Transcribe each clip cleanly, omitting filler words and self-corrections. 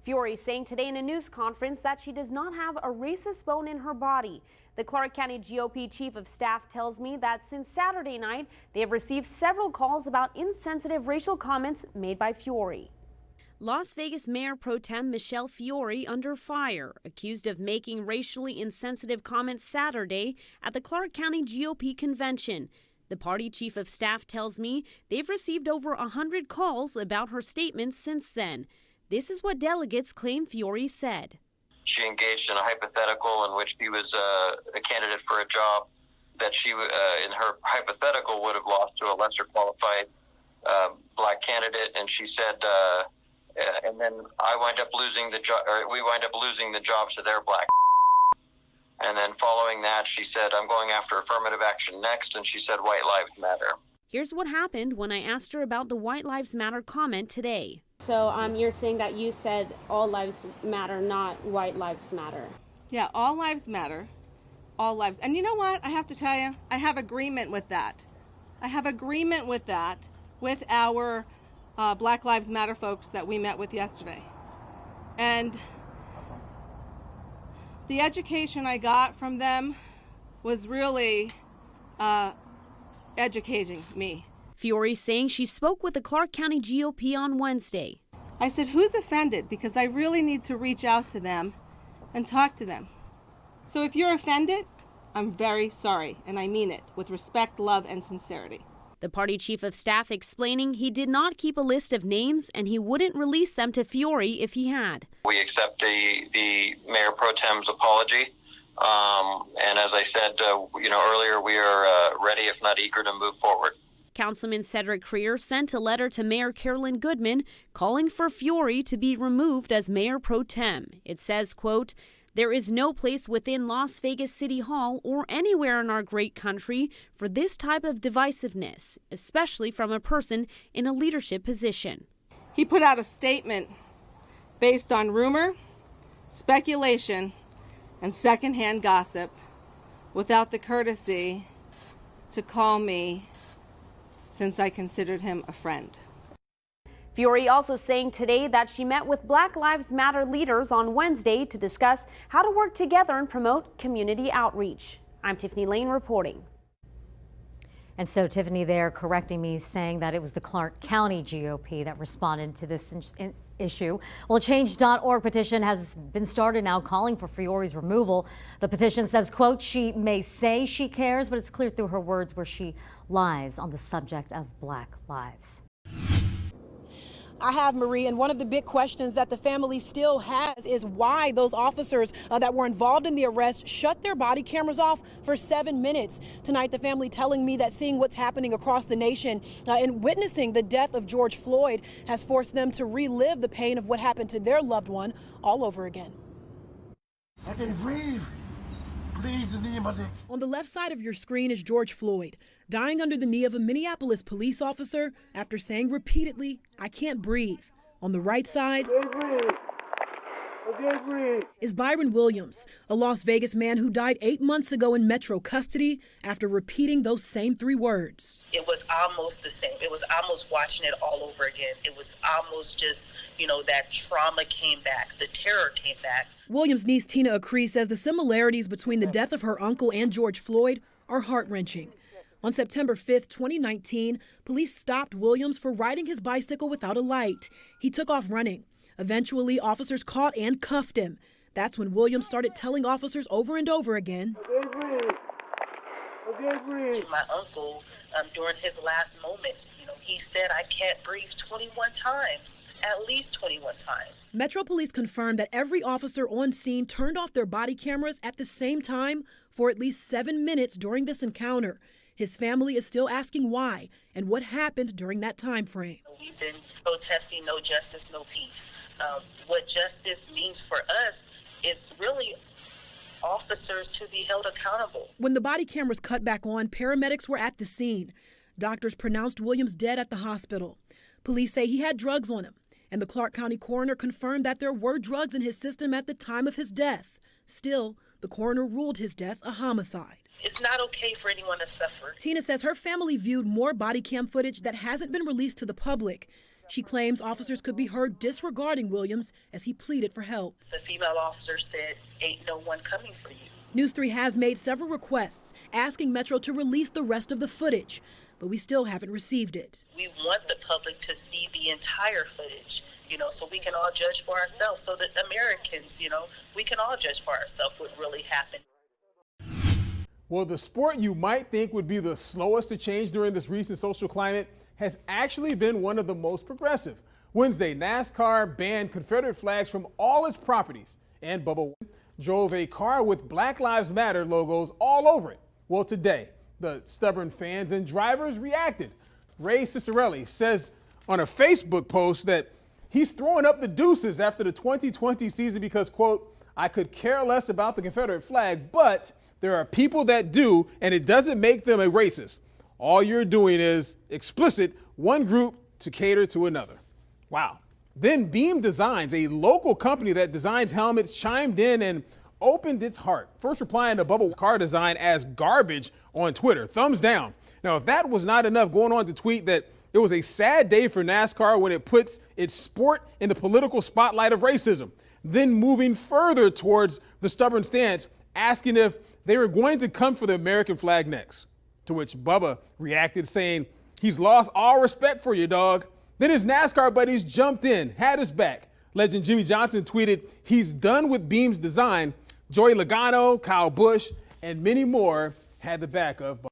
Fiore saying today in a news conference that she does not have a racist bone in her body. The Clark County GOP Chief of Staff tells me that since Saturday night, they have received several calls about insensitive racial comments made by Fiore. Las Vegas Mayor Pro Tem Michelle Fiore under fire, accused of making racially insensitive comments Saturday at the Clark County GOP convention. The party chief of staff tells me they've received over 100 calls about her statements since then. This is what delegates claim Fiore said. She engaged in a hypothetical in which she was a candidate for a job that she, in her hypothetical, would have lost to a lesser qualified black candidate, and she said, and then I wind up losing the job, or we wind up losing the jobs to their black. And then following that, she said, I'm going after affirmative action next, and she said, White Lives Matter. Here's what happened when I asked her about the White Lives Matter comment today. So you're saying that you said all lives matter, not white lives matter. Yeah, all lives matter. All lives. And you know what? I have to tell you, I have agreement with that. I have agreement with that with our Black Lives Matter folks that we met with yesterday. And the education I got from them was really educating me. Fiore saying she spoke with the Clark County GOP on Wednesday. I said, who's offended? Because I really need to reach out to them and talk to them. So if you're offended, I'm very sorry, and I mean it, with respect, love, and sincerity. The party chief of staff explaining he did not keep a list of names and he wouldn't release them to Fiore if he had. We accept the Mayor Pro Tem's apology. And as I said, earlier, we are ready, if not eager, to move forward. Councilman Cedric Creer sent a letter to Mayor Carolyn Goodman calling for Fiore to be removed as Mayor Pro Tem. It says, quote, there is no place within Las Vegas City Hall or anywhere in our great country for this type of divisiveness, especially from a person in a leadership position. He put out a statement based on rumor, speculation, and secondhand gossip without the courtesy to call me since I considered him a friend. Fiore also saying today that she met with Black Lives Matter leaders on Wednesday to discuss how to work together and promote community outreach. I'm Tiffany Lane reporting. And so Tiffany there correcting me, saying that it was the Clark County GOP that responded to this issue. Well, a change.org petition has been started now calling for Fiore's removal. The petition says, quote, she may say she cares, but it's clear through her words where she lies on the subject of Black lives. I have, Marie, and one of the big questions that the family still has is why those officers that were involved in the arrest shut their body cameras off for 7 minutes. Tonight, the family telling me that seeing what's happening across the nation and witnessing the death of George Floyd has forced them to relive the pain of what happened to their loved one all over again. I can't breathe. Please, the knee in my neck. On the left side of your screen is George Floyd, dying under the knee of a Minneapolis police officer after saying repeatedly, I can't breathe. On the right side is Byron Williams, a Las Vegas man who died 8 months ago in Metro custody after repeating those same 3 words. It was almost the same. It was almost watching it all over again. It was almost just, that trauma came back. The terror came back. Williams' niece Tina Acree says the similarities between the death of her uncle and George Floyd are heart-wrenching. On September 5th, 2019, police stopped Williams for riding his bicycle without a light. He took off running. Eventually, officers caught and cuffed him. That's when Williams started telling officers over and over again. To my uncle, during his last moments, he said, I can't breathe 21 times. At least 21 times. Metro Police confirmed that every officer on scene turned off their body cameras at the same time for at least 7 minutes during this encounter. His family is still asking why and what happened during that time frame. We've been protesting no justice, no peace. What justice means for us is really officers to be held accountable. When the body cameras cut back on, paramedics were at the scene. Doctors pronounced Williams dead at the hospital. Police say he had drugs on him, and the Clark County coroner confirmed that there were drugs in his system at the time of his death. Still, the coroner ruled his death a homicide. It's not okay for anyone to suffer. Tina says her family viewed more body cam footage that hasn't been released to the public. She claims officers could be heard disregarding Williams as he pleaded for help. The female officer said, "Ain't no one coming for you." News 3 has made several requests asking Metro to release the rest of the footage, but we still haven't received it. We want the public to see the entire footage, so we can all judge for ourselves, so that Americans, we can all judge for ourselves what really happened. Well, the sport you might think would be the slowest to change during this recent social climate has actually been one of the most progressive. Wednesday, NASCAR banned Confederate flags from all its properties, and Bubba drove a car with Black Lives Matter logos all over it. Well, today, the stubborn fans and drivers reacted. Ray Cicerelli says on a Facebook post that he's throwing up the deuces after the 2020 season because, quote, "I could care less about the Confederate flag, but there are people that do, and it doesn't make them a racist. All you're doing is explicit one group to cater to another." Wow. Then Beam Designs, a local company that designs helmets, chimed in and opened its heart, first replying to Bubba's car design as garbage on Twitter. Thumbs down. Now, if that was not enough, going on to tweet that it was a sad day for NASCAR when it puts its sport in the political spotlight of racism. Then moving further towards the stubborn stance, asking if they were going to come for the American flag next. To which Bubba reacted saying, "He's lost all respect for you, dog." Then his NASCAR buddies jumped in, had his back. Legend Jimmy Johnson tweeted, "He's done with Beam's design." Joey Logano, Kyle Busch, and many more had the back of Bubba.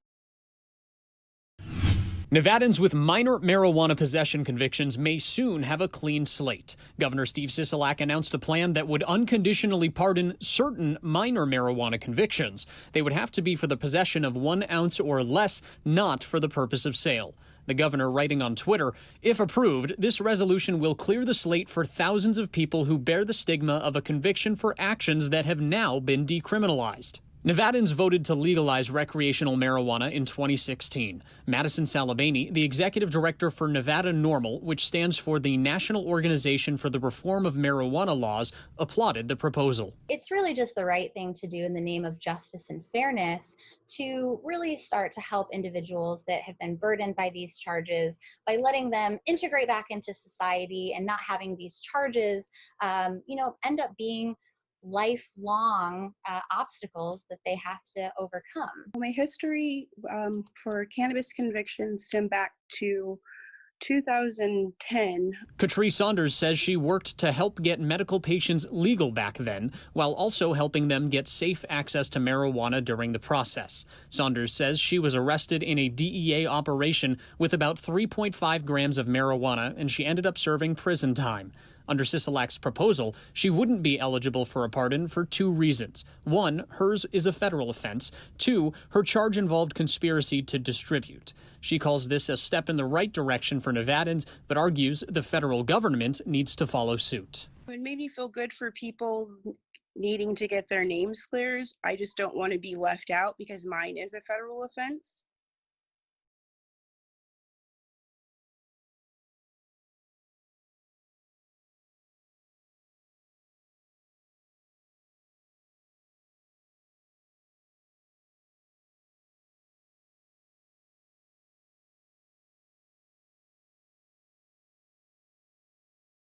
Nevadans with minor marijuana possession convictions may soon have a clean slate. Governor Steve Sisolak announced a plan that would unconditionally pardon certain minor marijuana convictions. They would have to be for the possession of 1 ounce or less, not for the purpose of sale. The governor writing on Twitter, "If approved, this resolution will clear the slate for thousands of people who bear the stigma of a conviction for actions that have now been decriminalized." Nevadans voted to legalize recreational marijuana in 2016. Madison Salabani, the executive director for Nevada NORML, which stands for the National Organization for the Reform of Marijuana Laws, applauded the proposal. It's really just the right thing to do in the name of justice and fairness to really start to help individuals that have been burdened by these charges by letting them integrate back into society and not having these charges, end up being lifelong obstacles that they have to overcome. My history for cannabis convictions stem back to 2010. Catrice Saunders says she worked to help get medical patients legal back then, while also helping them get safe access to marijuana during the process. Saunders says she was arrested in a DEA operation with about 3.5 grams of marijuana, and she ended up serving prison time. Under Sisolak's proposal, she wouldn't be eligible for a pardon for 2 reasons. 1, hers is a federal offense. 2, her charge involved conspiracy to distribute. She calls this a step in the right direction for Nevadans, but argues the federal government needs to follow suit. It made me feel good for people needing to get their names cleared. I just don't want to be left out because mine is a federal offense.